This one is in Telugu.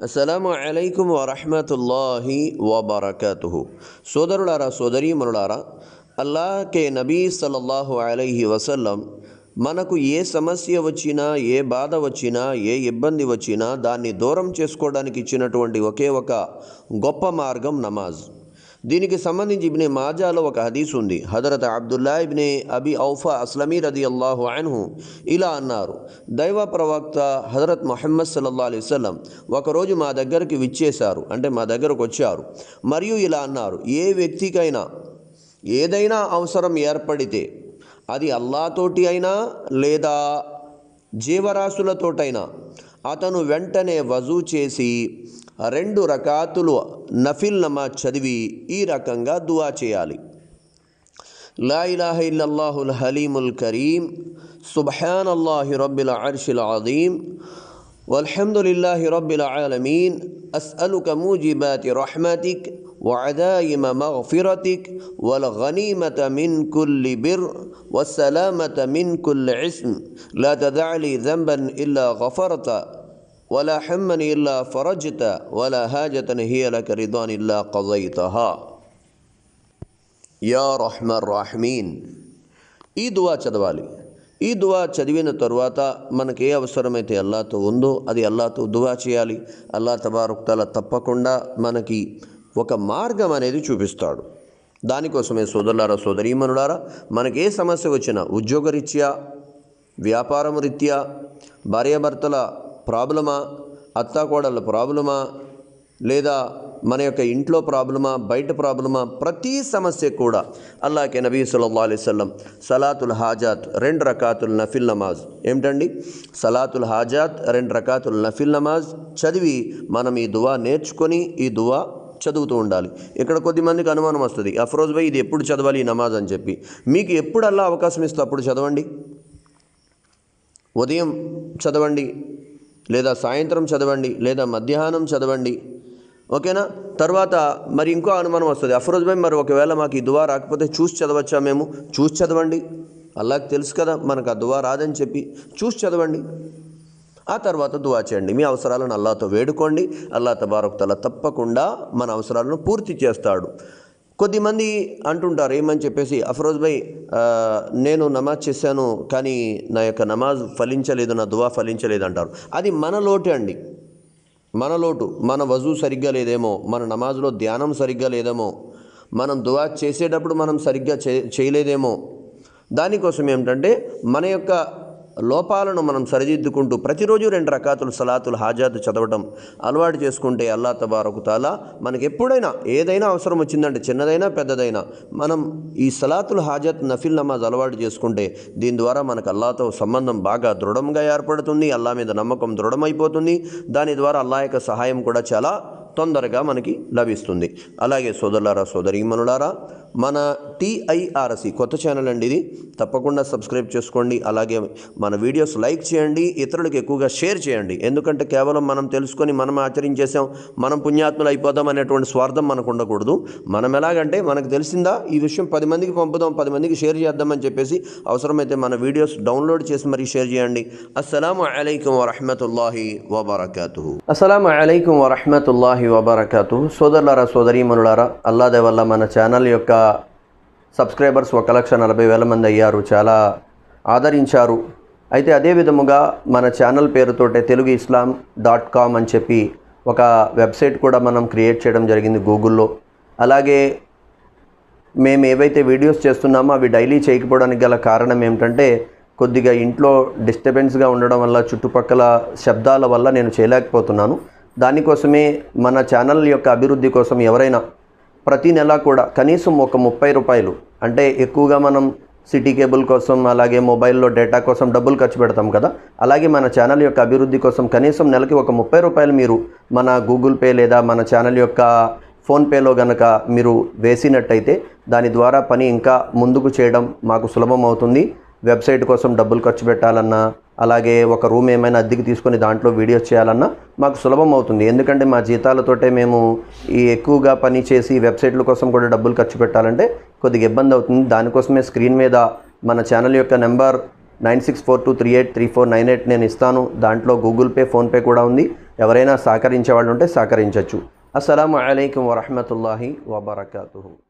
అస్సలాము అలైకుం వరహ్మతుల్లాహి వబరకాతుహు. సోదరులారా, సోదరీమణులారా, అల్లాహ్ కే నబీ సల్లల్లాహు అలైహి వసల్లం మనకు ఏ సమస్య వచ్చినా, ఏ బాధ వచ్చినా, ఏ ఇబ్బంది వచ్చినా దాన్ని దూరం చేసుకోవడానికి ఇచ్చినటువంటి ఒకే ఒక గొప్ప మార్గం నమాజ్. దీనికి సంబంధించి ఇబ్నే మాజాలో ఒక హదీస్ ఉంది. హజరత్ అబ్దుల్లా ఇబ్నే అబీ ఔఫా అస్లమీ రదియల్లాహు అన్హు ఇలా అన్నారు, దైవ ప్రవక్త హజరత్ ముహమ్మద్ సల్లల్లాహు అలైహి వసల్లం ఒకరోజు మా దగ్గరికి విచ్చేశారు, అంటే మా దగ్గరకు వచ్చారు. మరియు ఇలా అన్నారు, ఏ వ్యక్తికైనా ఏదైనా అవసరం ఏర్పడితే అది అల్లాహ్తోటి అయినా లేదా జీవరాశులతోటైనా అతను వెంటనే వజూ చేసి 2 రకాతులు నఫిల్ నమాజ్ చదివి ఈ రకంగా దువా చేయాలి. లా ఇలాహ ఇల్లల్లాహుల్ హలీముల్ కరీం, సుబ్హానల్లాహి రబ్బిల్ అర్షిల్ అజీం, వల్హమ్దులిల్లాహి రబ్బిల్ ఆలమీన్, అస్అలుక మూజిబాతి రహ్మతిక్ وعذائم مغفرتك والغنيمة من كل بر والسلامة من كل عثم لا تدع لي ذنبا إلا غفرت ولا حما إلا فرجت ولا حاجة هي لك رضا إلا قضيتها يا رحمن الراحمين. ఈ దువా చదవాలి. ఈ దువా చదివిన తరువాత మనకి ఏ అవసరమైతే అల్లాహ్తో ఉందో అది అల్లాహ్తో దువా చేయాలి. అల్లాహ్ తబారక్ తఆలా తప్పకుండా మనకి ఒక మార్గం అనేది చూపిస్తాడు. దానికోసమే సోదరులారా, సోదరీమణులారా, మనకి ఏ సమస్య వచ్చినా, ఉద్యోగరీత్యా, వ్యాపారం రీత్యా, భార్యాభర్తల ప్రాబ్లమా, అత్తాకోడళ్ళ ప్రాబ్లమా, లేదా మన యొక్క ఇంట్లో ప్రాబ్లమా, బయట ప్రాబ్లమా, ప్రతి సమస్య కూడా అల్లాహ్కే నబీ సల్లల్లాహు అలైహి వసల్లం సలాతుల్ హాజాత్ 2 రకాతుల్ నఫిల్ నమాజ్, ఏమిటండి సలాతుల్ హాజాత్ 2 రకాతుల్ నఫిల్ నమాజ్ చదివి మనం ఈ దువా నేర్చుకొని ఈ దువా చదువుతూ ఉండాలి. ఇక్కడ కొద్దిమందికి అనుమానం వస్తుంది, అఫ్రోజ్ భాయ్ ఇది ఎప్పుడు చదవాలి ఈ నమాజ్ అని చెప్పి. మీకు ఎప్పుడు అల్లా అవకాశం ఇస్తే అప్పుడు చదవండి. ఉదయం చదవండి, లేదా సాయంత్రం చదవండి, లేదా మధ్యాహ్నం చదవండి, ఓకేనా. తర్వాత మరి ఇంకో అనుమానం వస్తుంది, అఫ్రోజ్ భాయ్ మరి ఒకవేళ మాకు ఈ దువా రాకపోతే చూసి చదవచ్చా? మేము చూసి చదవండి, అల్లాహ్కి తెలుసు కదా మనకు ఆ దువా రాదని చెప్పి చూసి చదవండి. ఆ తర్వాత దువా చేయండి, మీ అవసరాలను అల్లాహ్తో వేడుకోండి. అల్లాహ్ తబారక్ తఆలా తప్పకుండా మన అవసరాలను పూర్తి చేస్తాడు. కొద్దిమంది అంటుంటారు ఏమని చెప్పేసి, అఫ్రోజ్ భాయ్ నేను నమాజ్ చేశాను కానీ నా యొక్క నమాజ్ ఫలించలేదు, నా దువా ఫలించలేదు అంటారు. అది మన లోటే అండి, మన లోటు. మన వజూ సరిగ్గా లేదేమో, మన నమాజ్లో ధ్యానం సరిగ్గా లేదేమో, మనం దువా చేసేటప్పుడు మనం సరిగ్గా చేయలేదేమో. దానికోసం ఏమిటంటే మన యొక్క లోపాలను మనం సరిదిద్దుకుంటూ ప్రతిరోజు 2 రకాతులు సలాతుల్ హాజాత్ చదవటం అలవాటు చేసుకుంటే అల్లాహ్ తబారక్ తఆలా మనకి ఎప్పుడైనా ఏదైనా అవసరం వచ్చిందంటే, చిన్నదైనా పెద్దదైనా, మనం ఈ సలాతుల్ హాజాత్ నఫిల్ నమాజ్ అలవాటు చేసుకుంటే దీని ద్వారా మనకు అల్లాహ్తో సంబంధం బాగా దృఢంగా ఏర్పడుతుంది. అల్లాహ్ మీద నమ్మకం దృఢమైపోతుంది. దాని ద్వారా అల్లాహ్ యొక్క సహాయం కూడా చాలా తొందరగా మనకి లభిస్తుంది. అలాగే సోదరులారా, సోదరీమణులారా, మన TIRC కొత్త ఛానల్ అండి ఇది, తప్పకుండా సబ్స్క్రైబ్ చేసుకోండి. అలాగే మన వీడియోస్ లైక్ చేయండి, ఇతరులకు ఎక్కువగా షేర్ చేయండి. ఎందుకంటే కేవలం మనం తెలుసుకొని మనం ఆచరించేసాం, మనం పుణ్యాత్ములు అయిపోదాం అనేటువంటి స్వార్థం మనకు ఉండకూడదు. మనం ఎలాగంటే మనకు తెలిసిందా ఈ విషయం 10 మందికి పంపుదాం, 10 మందికి షేర్ చేద్దామని చెప్పేసి అవసరమైతే మన వీడియోస్ డౌన్లోడ్ చేసి మరీ షేర్ చేయండి. అస్సలాము అలైకుం వరహ్మతుల్లాహి వబరకాతుహు. అస్సలాము అలైకుం వరహ్మతుల్లాహి వబరకాతుహు. సోదరులారా, సోదరీమణులారా, అల్లాహ్ దయ వల్ల మన ఛానల్ యొక్క సబ్స్క్రైబర్స్ 1,40,000 మంది అయ్యారు, చాలా ఆదరించారు. అయితే అదే విధముగా మన ఛానల్ పేరుతోటే teluguislam.com అని చెప్పి ఒక వెబ్సైట్ కూడా మనం క్రియేట్ చేయడం జరిగింది గూగుల్లో. అలాగే మేము ఏవైతే వీడియోస్ చేస్తున్నామో అవి డైలీ చేయకపోవడానికి గల కారణం ఏమిటంటే, కొద్దిగా ఇంట్లో డిస్టర్బెన్స్గా ఉండడం వల్ల, చుట్టుపక్కల శబ్దాల వల్ల నేను చేయలేకపోతున్నాను. దానికోసమే మన ఛానల్ యొక్క అభివృద్ధి కోసం ఎవరైనా ప్రతి నెల కూడా కనీసం ఒక 30 రూపాయలు, అంటే ఎక్కువగా మనం సిటీ కేబుల్ కోసం అలాగే మొబైల్లో డేటా కోసం డబ్బులు ఖర్చు పెడతాం కదా, అలాగే మన ఛానల్ యొక్క అభివృద్ధి కోసం కనీసం నెలకి ఒక 30 రూపాయలు మీరు మన గూగుల్ పే లేదా మన ఛానల్ యొక్క ఫోన్పేలో కనుక మీరు వేసినట్టయితే దాని ద్వారా పని ఇంకా ముందుకు చేయడం మాకు సులభం అవుతుంది. వెబ్సైట్ కోసం డబ్బులు ఖర్చు పెట్టాలన్నా, అలాగే ఒక రూమ్ ఏమైనా అద్దెకి తీసుకొని దాంట్లో వీడియోస్ చేయాలన్నా మాకు సులభం అవుతుంది. ఎందుకంటే మా జీతాలతోటే మేము ఈ ఎక్కువగా పని చేసి వెబ్సైట్ల కోసం కూడా డబ్బులు ఖర్చు పెట్టాలంటే కొద్దిగా ఇబ్బంది అవుతుంది. దానికోసమే స్క్రీన్ మీద మన ఛానల్ యొక్క నెంబర్ 9642383498 నేను ఇస్తాను. దాంట్లో గూగుల్ పే, ఫోన్పే కూడా ఉంది. ఎవరైనా సహకరించే వాళ్ళు ఉంటే సహకరించవచ్చు. అస్సలాము అలైకుం వరహ్మతుల్లాహి వబరకాతుహు.